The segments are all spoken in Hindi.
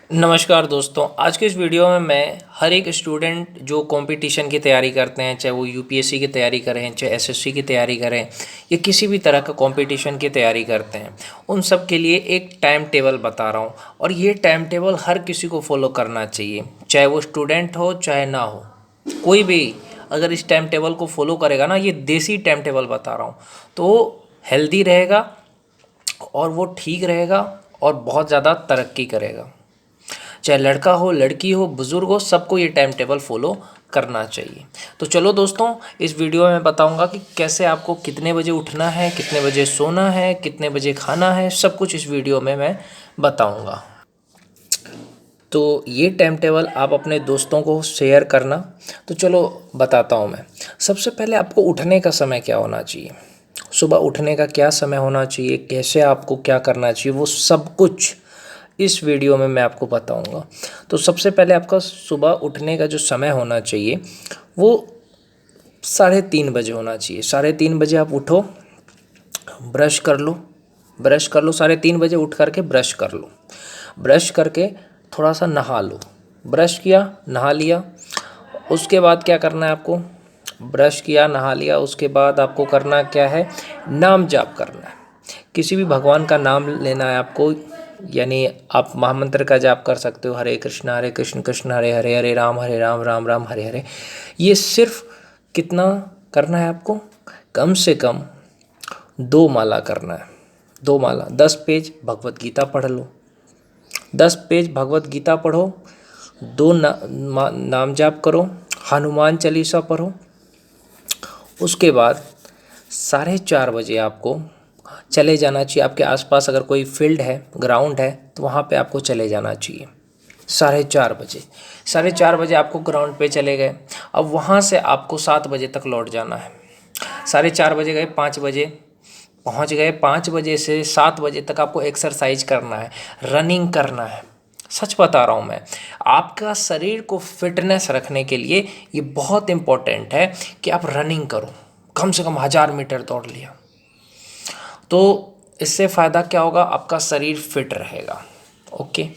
नमस्कार दोस्तों, आज के इस वीडियो में मैं हर एक स्टूडेंट जो कंपटीशन की तैयारी करते हैं, चाहे वो यूपीएससी की तैयारी करें, चाहे एसएससी की तैयारी करें या किसी भी तरह का कंपटीशन की तैयारी करते हैं, उन सब के लिए एक टाइम टेबल बता रहा हूँ। और ये टाइम टेबल हर किसी को फॉलो करना चाहिए, चाहे वो स्टूडेंट हो चाहे ना हो। कोई भी अगर इस टाइम टेबल को फॉलो करेगा ना, ये देसी टाइम टेबल बता रहा हूँ, तो हेल्दी रहेगा और वो ठीक रहेगा और बहुत ज़्यादा तरक्की करेगा। चाहे लड़का हो, लड़की हो, बुज़ुर्ग हो, सबको ये टाइम टेबल फॉलो करना चाहिए। तो चलो दोस्तों, इस वीडियो में बताऊंगा कि कैसे आपको कितने बजे उठना है, कितने बजे सोना है, कितने बजे खाना है, सब कुछ इस वीडियो में मैं बताऊंगा। तो ये टाइम टेबल आप अपने दोस्तों को शेयर करना। तो चलो बताता हूँ मैं। सबसे पहले आपको उठने का समय क्या होना चाहिए, सुबह उठने का क्या समय होना चाहिए, कैसे आपको क्या करना चाहिए, वो सब कुछ इस वीडियो में मैं आपको बताऊंगा। तो सबसे पहले आपका सुबह उठने का जो समय होना चाहिए वो 3:30 बजे होना चाहिए। 3:30 बजे आप उठो, ब्रश कर लो, 3:30 बजे उठ करके ब्रश कर लो। ब्रश करके थोड़ा सा नहा लो। ब्रश किया, नहा लिया, उसके बाद क्या करना है आपको, ब्रश किया, नहा लिया, उसके बाद आपको करना क्या है, नाम जाप करना है। किसी भी भगवान का नाम लेना है आपको, यानी आप महामंत्र का जाप कर सकते हो, हरे कृष्ण कृष्ण हरे हरे, हरे राम राम राम हरे हरे। ये सिर्फ कितना करना है आपको, कम से कम 2 माला करना है। 2 माला, 10 पेज भगवत गीता पढ़ लो, 10 पेज भगवत गीता पढ़ो, नाम जाप करो, हनुमान चालीसा पढ़ो। उसके बाद 4:30 बजे आपको चले जाना चाहिए। आपके आसपास अगर कोई फील्ड है, ग्राउंड है, तो वहाँ पे आपको चले जाना चाहिए 4:30 बजे। 4:30 बजे आपको ग्राउंड पे चले गए। अब वहाँ से आपको 7 बजे तक लौट जाना है। 4:30 बजे गए, 5 बजे पहुँच गए, 5 बजे से 7 बजे तक आपको एक्सरसाइज करना है, रनिंग करना है। सच बता रहा हूँ मैं, आपका शरीर को फिटनेस रखने के लिए ये बहुत इम्पोर्टेंट है कि आप रनिंग करो। कम से कम 1000 मीटर दौड़ लिया तो इससे फ़ायदा क्या होगा, आपका शरीर फिट रहेगा। ओके,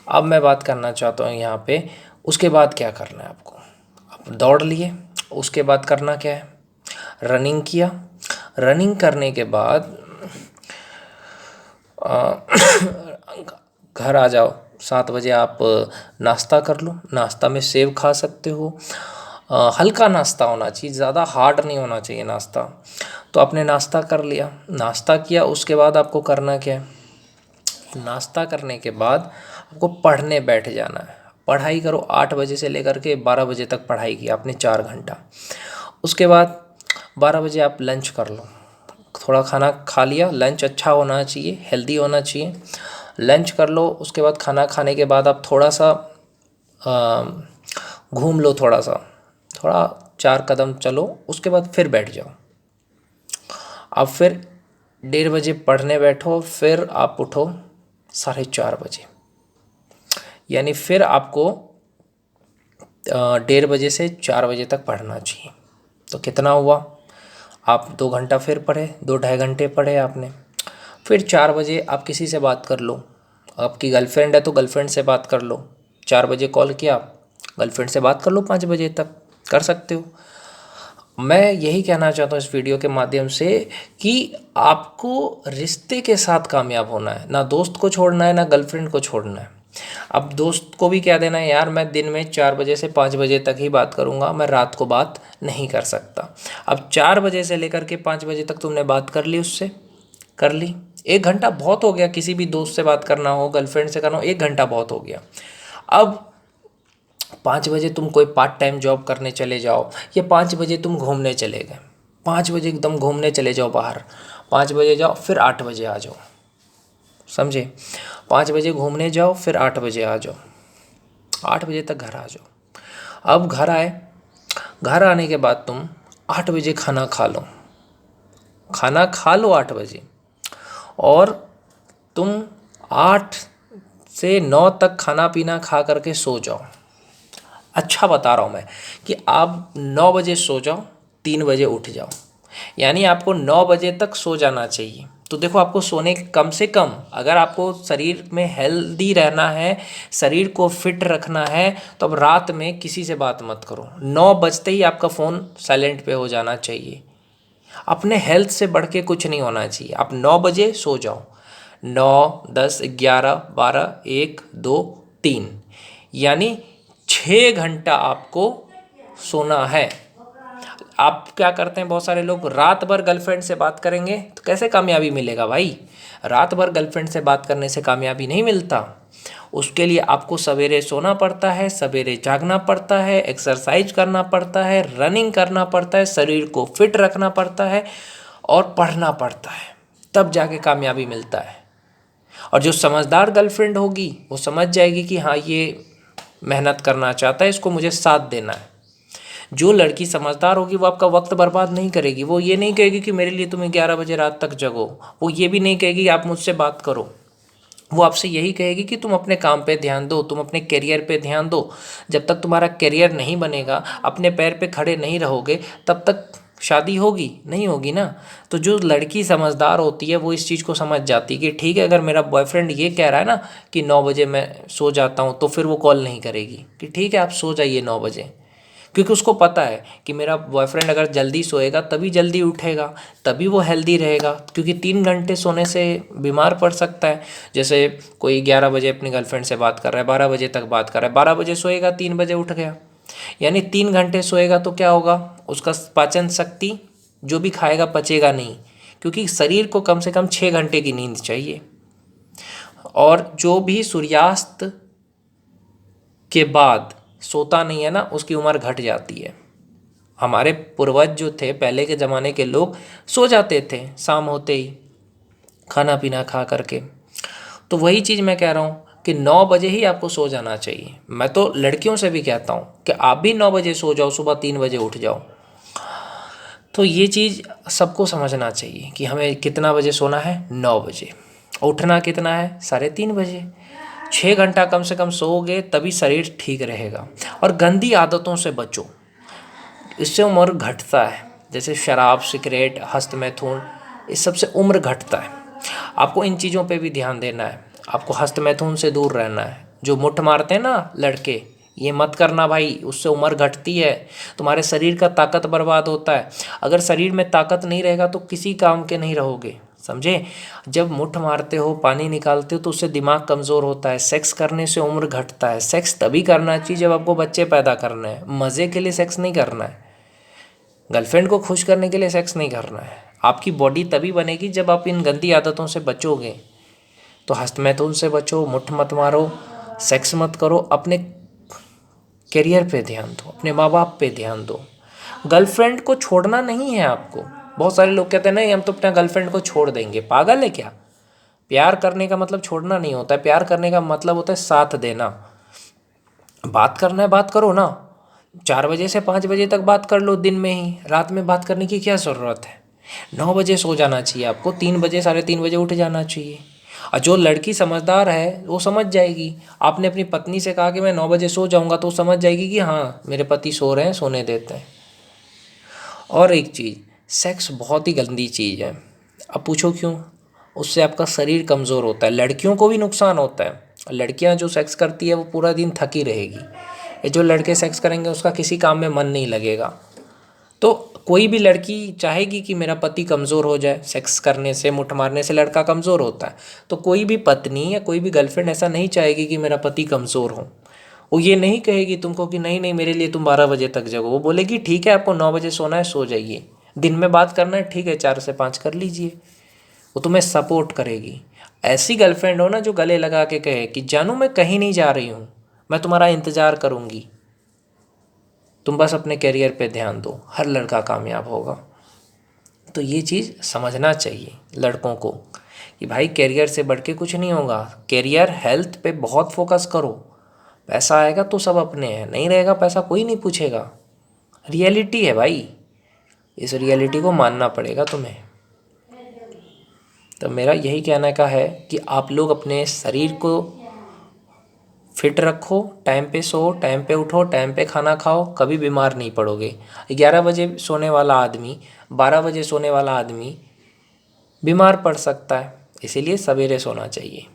अब मैं बात करना चाहता हूँ यहाँ पे, उसके बाद क्या करना है आपको। आप दौड़ लिए, उसके बाद करना क्या है, रनिंग किया। रनिंग करने के बाद घर आ जाओ। 7 बजे आप नाश्ता कर लो। नाश्ता में सेव खा सकते हो। हल्का नाश्ता होना चाहिए, ज़्यादा हार्ड नहीं होना चाहिए नाश्ता। तो आपने नाश्ता कर लिया, नाश्ता किया, उसके बाद आपको करना क्या है, नाश्ता करने के बाद आपको पढ़ने बैठ जाना है। पढ़ाई करो, 8 बजे से लेकर के 12 बजे तक पढ़ाई की आपने 4 घंटा। उसके बाद 12 बजे आप लंच कर लो, थोड़ा खाना खा लिया। लंच अच्छा होना चाहिए, हेल्दी होना चाहिए। लंच कर लो, उसके बाद खाना खाने के बाद आप थोड़ा सा घूम लो, थोड़ा 4 कदम चलो, उसके बाद फिर बैठ जाओ। अब फिर 1:30 बजे पढ़ने बैठो, फिर आप उठो 4:30 बजे, यानी फिर आपको 1:30 बजे से 4 बजे तक पढ़ना चाहिए। तो कितना हुआ, आप 2 घंटा फिर पढ़े, 2 ढाई घंटे पढ़े आपने। फिर 4 बजे आप किसी से बात कर लो। आपकी गर्लफ्रेंड है तो गर्लफ्रेंड से बात कर लो। 4 बजे कॉल किया, गर्लफ्रेंड से बात कर लो, 5 बजे तक कर सकते हो। मैं यही कहना चाहता हूँ इस वीडियो के माध्यम से कि आपको रिश्ते के साथ कामयाब होना है, ना दोस्त को छोड़ना है, ना गर्लफ्रेंड को छोड़ना है। अब दोस्त को भी क्या देना है, यार मैं दिन में 4 बजे से 5 बजे तक ही बात करूँगा, मैं रात को बात नहीं कर सकता। अब 4 बजे से लेकर के 5 बजे तक तुमने बात कर ली, उससे कर ली। 1 घंटा बहुत हो गया, किसी भी दोस्त से बात करना हो, गर्लफ्रेंड से करना हो, 1 घंटा बहुत हो गया। अब 5 बजे तुम कोई पार्ट टाइम जॉब करने चले जाओ, या 5 बजे तुम घूमने चले गए, 5 बजे एकदम घूमने चले जाओ बाहर, 5 बजे जाओ, फिर 8 बजे आ जाओ। समझे, 5 बजे घूमने जाओ, फिर 8 बजे आ जाओ, 8 बजे तक घर आ जाओ। अब घर आए, घर आने के बाद तुम 8 बजे खाना खा लो, 8 बजे, और तुम 8 से 9 तक खाना पीना खा करके सो जाओ। अच्छा बता रहा हूँ मैं कि आप 9 बजे सो जाओ, 3 बजे उठ जाओ, यानी आपको 9 बजे तक सो जाना चाहिए। तो देखो, आपको सोने कम से कम, अगर आपको शरीर में हेल्दी रहना है, शरीर को फिट रखना है, तो अब रात में किसी से बात मत करो। 9 बजते ही आपका फ़ोन साइलेंट पे हो जाना चाहिए। अपने हेल्थ से बढ़ के कुछ नहीं होना चाहिए। आप 9 बजे सो जाओ। 9, 10, 11, 12, 1, 2, 3, यानी 6 घंटा आपको सोना है। आप क्या करते हैं, बहुत सारे लोग रात भर गर्लफ्रेंड से बात करेंगे तो कैसे कामयाबी मिलेगा भाई? रात भर गर्लफ्रेंड से बात करने से कामयाबी नहीं मिलता। उसके लिए आपको सवेरे सोना पड़ता है, सवेरे जागना पड़ता है, एक्सरसाइज करना पड़ता है, रनिंग करना पड़ता है, शरीर को फिट रखना पड़ता है और पढ़ना पड़ता है, तब जाके कामयाबी मिलता है। और जो समझदार गर्लफ्रेंड होगी वो समझ जाएगी कि हाँ, ये मेहनत करना चाहता है, इसको मुझे साथ देना है। जो लड़की समझदार होगी वो आपका वक्त बर्बाद नहीं करेगी। वो ये नहीं कहेगी कि मेरे लिए तुम्हें 11 बजे रात तक जगो। वो ये भी नहीं कहेगी आप मुझसे बात करो। वो आपसे यही कहेगी कि तुम अपने काम पे ध्यान दो, तुम अपने करियर पे ध्यान दो। जब तक तुम्हारा करियर नहीं बनेगा, अपने पैर पे खड़े नहीं रहोगे, तब तक शादी होगी नहीं होगी ना। तो जो लड़की समझदार होती है वो इस चीज़ को समझ जाती है कि ठीक है, अगर मेरा बॉयफ्रेंड ये कह रहा है ना कि 9 बजे मैं सो जाता हूँ, तो फिर वो कॉल नहीं करेगी कि ठीक है आप सो जाइए 9 बजे। क्योंकि उसको पता है कि मेरा बॉयफ्रेंड अगर जल्दी सोएगा तभी जल्दी उठेगा, तभी वो हेल्दी रहेगा। क्योंकि 3 घंटे सोने से बीमार पड़ सकता है। जैसे कोई 11 बजे अपनी गर्लफ्रेंड से बात कर रहा है, 12 बजे तक बात कर रहा है, 12 बजे सोएगा, 3 बजे उठ गया, यानी 3 घंटे सोएगा तो क्या होगा, उसका पाचन शक्ति जो भी खाएगा पचेगा नहीं। क्योंकि शरीर को कम से कम 6 घंटे की नींद चाहिए। और जो भी सूर्यास्त के बाद सोता नहीं है ना, उसकी उम्र घट जाती है। हमारे पूर्वज जो थे, पहले के ज़माने के लोग सो जाते थे शाम होते ही, खाना पीना खा करके। तो वही चीज़ मैं कह रहा हूँ कि 9 बजे ही आपको सो जाना चाहिए। मैं तो लड़कियों से भी कहता हूँ कि आप भी 9 बजे सो जाओ, सुबह 3 बजे उठ जाओ। तो ये चीज़ सबको समझना चाहिए कि हमें कितना बजे सोना है, 9 बजे। उठना कितना है, 3:30 बजे। 6 घंटा कम से कम सोओगे तभी शरीर ठीक रहेगा। और गंदी आदतों से बचो, इससे उम्र घटता है। जैसे शराब, सिगरेट, हस्तमैथुन, इस सब से उम्र घटता है। आपको इन चीज़ों पे भी ध्यान देना है। आपको हस्तमैथुन से दूर रहना है। जो मुट्ठ मारते हैं ना लड़के, ये मत करना भाई, उससे उम्र घटती है, तुम्हारे शरीर का ताकत बर्बाद होता है। अगर शरीर में ताकत नहीं रहेगा तो किसी काम के नहीं रहोगे, समझे। जब मुट्ठ मारते हो, पानी निकालते हो, तो उससे दिमाग कमज़ोर होता है। सेक्स करने से उम्र घटता है। सेक्स तभी करना चाहिए जब आपको बच्चे पैदा करने हैं। मज़े के लिए सेक्स नहीं करना है, गर्लफ्रेंड को खुश करने के लिए सेक्स नहीं करना है। आपकी बॉडी तभी बनेगी जब आप इन गंदी आदतों से बचोगे। तो हस्तमैथुन से बचो, मुट्ठ मत मारो, सेक्स मत करो, अपने करियर पे ध्यान दो, अपने माँ बाप पे ध्यान दो। गर्लफ्रेंड को छोड़ना नहीं है आपको। बहुत सारे लोग कहते हैं नहीं, हम तो अपना गर्लफ्रेंड को छोड़ देंगे। पागल है क्या? प्यार करने का मतलब छोड़ना नहीं होता है। प्यार करने का मतलब होता है साथ देना। बात करना है, बात करो ना। 4 बजे से 5 बजे तक बात कर लो दिन में ही, रात में बात करने की क्या ज़रूरत है? 9 बजे सो जाना चाहिए आपको, 3 बजे 3:30 बजे उठ जाना चाहिए। और जो लड़की समझदार है वो समझ जाएगी। आपने अपनी पत्नी से कहा कि मैं 9 बजे सो जाऊंगा, तो वो समझ जाएगी कि हाँ मेरे पति सो रहे हैं, सोने देते हैं। और एक चीज़, सेक्स बहुत ही गंदी चीज़ है। अब पूछो क्यों? उससे आपका शरीर कमज़ोर होता है, लड़कियों को भी नुकसान होता है। लड़कियां जो सेक्स करती है वो पूरा दिन थकी रहेगी। ये जो लड़के सेक्स करेंगे उसका किसी काम में मन नहीं लगेगा। तो कोई भी लड़की चाहेगी कि मेरा पति कमज़ोर हो जाए। सेक्स करने से, मुट्ठ मारने से लड़का कमज़ोर होता है। तो कोई भी पत्नी या कोई भी गर्लफ्रेंड ऐसा नहीं चाहेगी कि मेरा पति कमज़ोर हो। वो ये नहीं कहेगी तुमको कि नहीं नहीं मेरे लिए तुम 12 बजे तक जगो। वो बोलेगी ठीक है आपको 9 बजे सोना है, सो जाइए। दिन में बात करना है, ठीक है 4 से 5 कर लीजिए। वो तुम्हें सपोर्ट करेगी। ऐसी गर्लफ्रेंड हो ना जो गले लगा के कहे कि जानू मैं कहीं नहीं जा रही हूँ, मैं तुम्हारा इंतज़ार करूँगी, तुम बस अपने करियर पे ध्यान दो, हर लड़का कामयाब होगा। तो ये चीज़ समझना चाहिए लड़कों को कि भाई करियर से बढ़ के कुछ नहीं होगा। करियर, हेल्थ पे बहुत फोकस करो। पैसा आएगा तो सब अपने हैं, नहीं रहेगा पैसा कोई नहीं पूछेगा। रियलिटी है भाई, इस रियलिटी को मानना पड़ेगा तुम्हें। तो मेरा यही कहने का है कि आप लोग अपने शरीर को फिट रखो, टाइम पे सो, टाइम पे उठो, टाइम पे खाना खाओ, कभी बीमार नहीं पड़ोगे। 11 बजे सोने वाला आदमी, 12 बजे सोने वाला आदमी बीमार पड़ सकता है, इसीलिए सवेरे सोना चाहिए।